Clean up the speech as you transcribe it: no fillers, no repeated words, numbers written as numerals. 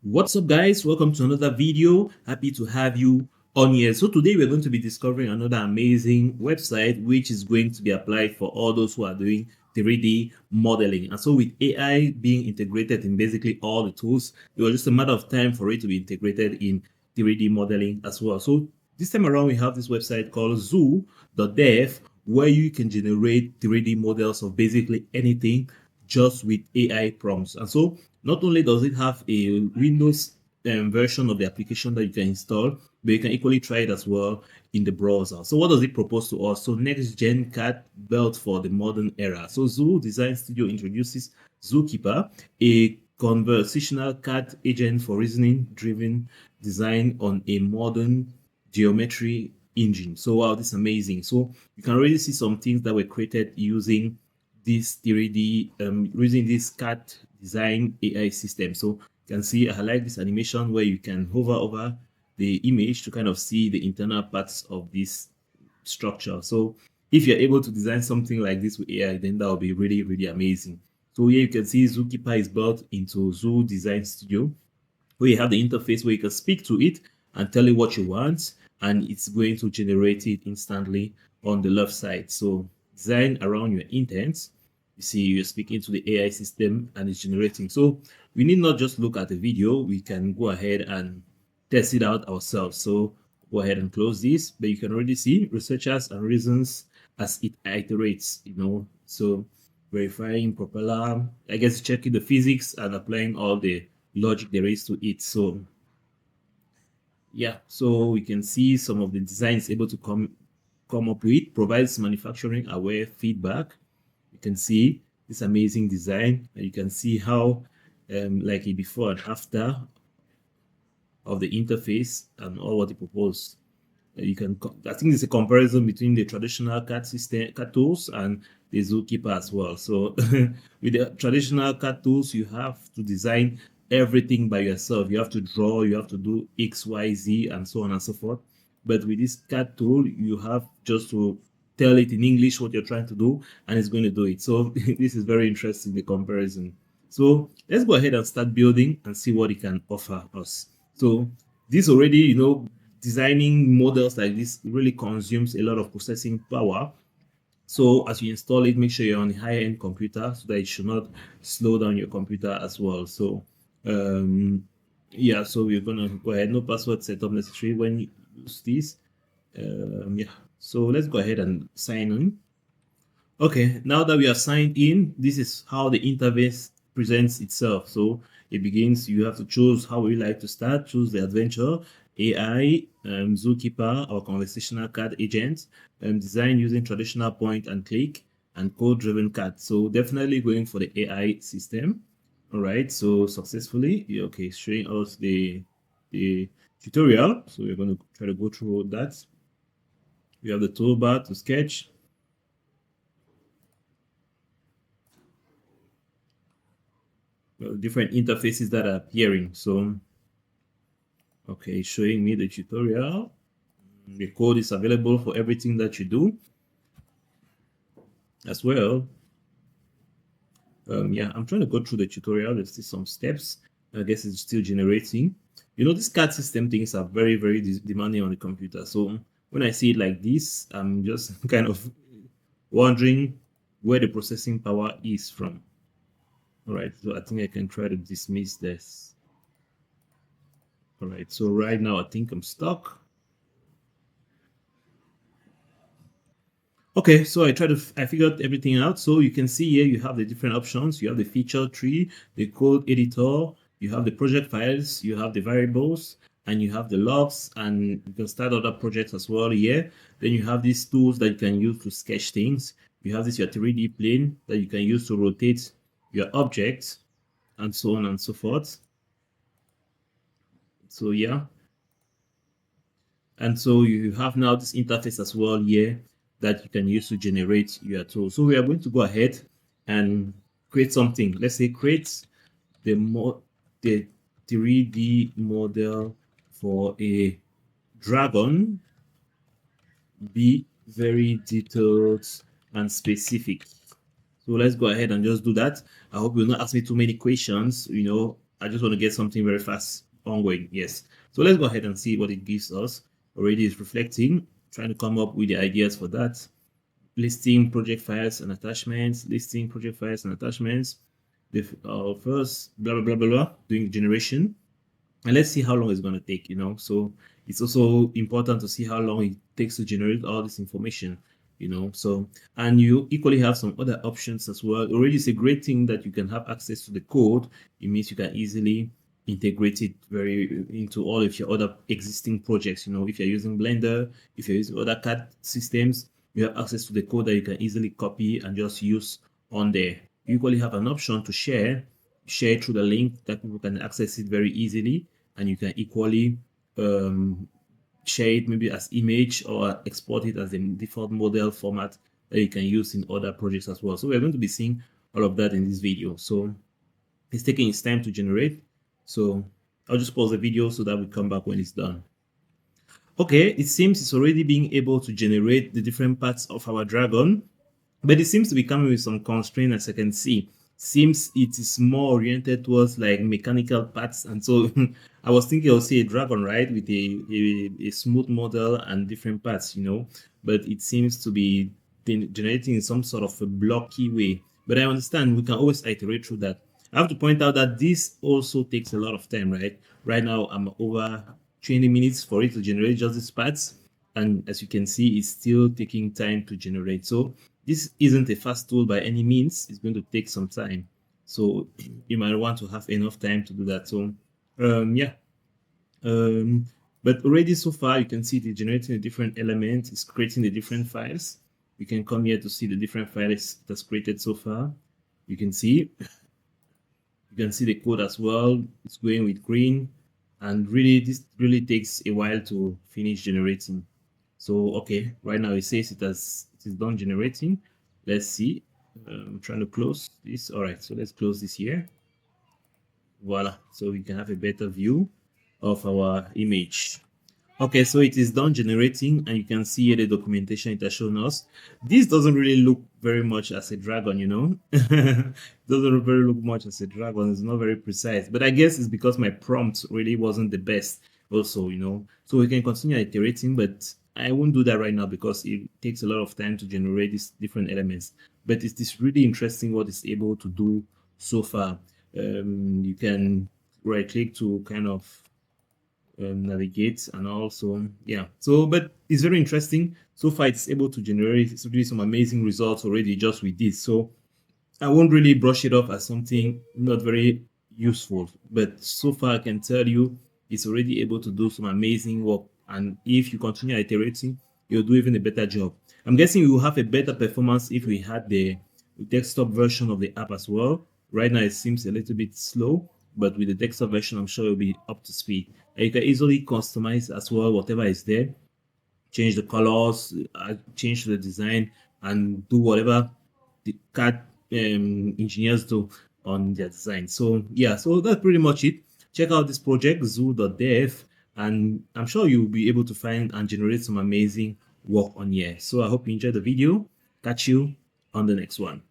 What's up, guys? Welcome to another video. Happy to have you on here. So today we're going to be discovering another amazing website which is going to be applied for all those who are doing 3D modeling. And so with AI being integrated in basically all the tools, it was just a matter of time for it to be integrated in 3D modeling as well. So this time around we have this website called Zoo.dev where you can generate 3D models of basically anything just with AI prompts. And so not only does it have a Windows version of the application that you can install, but you can equally try it as well in the browser. So what does it propose to us? So next gen CAD built for the modern era. So Zoo Design Studio introduces Zookeeper, a conversational CAD agent for reasoning driven design on a modern geometry engine. So wow, this is amazing. So you can already see some things that were created using this 3D using this CAD design AI system. So you can see I like this animation where you can hover over the image to kind of see the internal parts of this structure. So if you're able to design something like this with AI, then that will be really, really amazing. So here you can see Zookeeper is built into Zoo Design Studio, where you have the interface where you can speak to it and tell it what you want, and it's going to generate it instantly on the left side. So design around your intents. You see, you're speaking to the AI system and it's generating. So we need not just look at the video, we can go ahead and test it out ourselves. So go ahead and close this, but you can already see researchers and reasons as it iterates, So verifying propeller, I guess checking the physics and applying all the logic there is to it. So yeah, so we can see some of the designs able to come up with, provides manufacturing aware feedback. You can see this amazing design, and you can see how like a before and after of the interface and all what it proposed. You can, I think it's a comparison between the traditional CAD system, CAD tools, and the Zookeeper as well. So with the traditional CAD tools, you have to design everything by yourself. You have to draw, you have to do X, Y, Z, and so on and so forth. But with this CAD tool, you have just to tell it in English what you're trying to do, and it's going to do it. So this is very interesting, the comparison. So let's go ahead and start building and see what it can offer us. So this already, designing models like this really consumes a lot of processing power. So as you install it, make sure you're on a high-end computer so that it should not slow down your computer as well. So yeah, so we're gonna go ahead. No password setup necessary when you use this. Yeah, so let's go ahead and sign in. Okay, now that we are signed in, this is how the interface presents itself. So it begins, you have to choose how you like to start, choose the adventure, AI, Zookeeper, or conversational CAD agent, design using traditional point and click, and code-driven CAD. So definitely going for the AI system. All right, so successfully, okay, showing us the tutorial. So we're going to try to go through that. We have the toolbar to sketch, different interfaces that are appearing. So, okay, showing me the tutorial. The code is available for everything that you do as well. Yeah, I'm trying to go through the tutorial. There's still some steps. I guess it's still generating. This CAD system things are very, very demanding on the computer. So when I see it like this, I'm just kind of wondering where the processing power is from. All right, so I think I can try to dismiss this. All right, so right now I think I'm stuck. Okay, so I figured everything out. So you can see here you have the different options. You have the feature tree, the code editor, you have the project files, you have the variables, and you have the logs, and you can start other projects as well here. Then you have these tools that you can use to sketch things. You have this your 3D plane that you can use to rotate your objects, and so on and so forth. So yeah. And so you have now this interface as well here that you can use to generate your tool. So we are going to go ahead and create something. Let's say create the 3D model for a dragon. Be very detailed and specific. So let's go ahead and just do that. I hope you'll not ask me too many questions, I just want to get something very fast ongoing. Yes. So let's go ahead and see what it gives us. Already is reflecting, trying to come up with the ideas for that. Listing project files and attachments, listing project files and attachments. The first blah blah blah blah blah, doing generation, and let's see how long it's going to take, so it's also important to see how long it takes to generate all this information, so, and you equally have some other options as well. Already it's a great thing that you can have access to the code. It means you can easily integrate it very into all of your other existing projects. If you're using Blender, if you're using other CAD systems, you have access to the code that you can easily copy and just use on there. You equally have an option to share through the link that people can access it very easily, and you can equally share it maybe as image or export it as a default model format that you can use in other projects as well. So we're going to be seeing all of that in this video. So it's taking its time to generate, so I'll just pause the video so that we come back when it's done. Okay, it seems it's already being able to generate the different parts of our dragon, but it seems to be coming with some constraint, as I can see. Seems it is more oriented towards like mechanical parts, and so I was thinking I'll see a dragon, right, with a smooth model and different parts, but it seems to be generating in some sort of a blocky way. But I understand we can always iterate through that. I have to point out that this also takes a lot of time, right? Right now I'm over 20 minutes for it to generate just these parts, and as you can see, it's still taking time to generate. So this isn't a fast tool by any means. It's going to take some time, so you might want to have enough time to do that. So yeah, but already so far you can see it generating the different elements. It's creating the different files. You can come here to see the different files that's created so far. You can see the code as well. It's going with green, and really this really takes a while to finish generating. So okay, right now it says it is done generating. Let's see. I'm trying to close this. All right, so let's close this here. Voila, so we can have a better view of our image. Okay, so it is done generating, and you can see here the documentation it has shown us. This doesn't really look very much as a dragon, It doesn't really look much as a dragon. It's not very precise, but I guess it's because my prompt really wasn't the best also, So we can continue iterating, but I won't do that right now because it takes a lot of time to generate these different elements. But it is really interesting what it's able to do so far. You can right click to kind of navigate, and also yeah, so but it's very interesting so far. It's able to generate really some amazing results already just with this, so I won't really brush it off as something not very useful, but so far I can tell you it's already able to do some amazing work, and if you continue iterating, you'll do even a better job. I'm guessing we will have a better performance if we had the desktop version of the app as well. Right now it seems a little bit slow, but with the desktop version I'm sure it'll be up to speed, and you can easily customize as well whatever is there, change the colors, change the design, and do whatever the CAD engineers do on their design. So yeah, so that's pretty much it. Check out this project, Zoo.dev, and I'm sure you'll be able to find and generate some amazing work on here. So I hope you enjoyed the video. Catch you on the next one.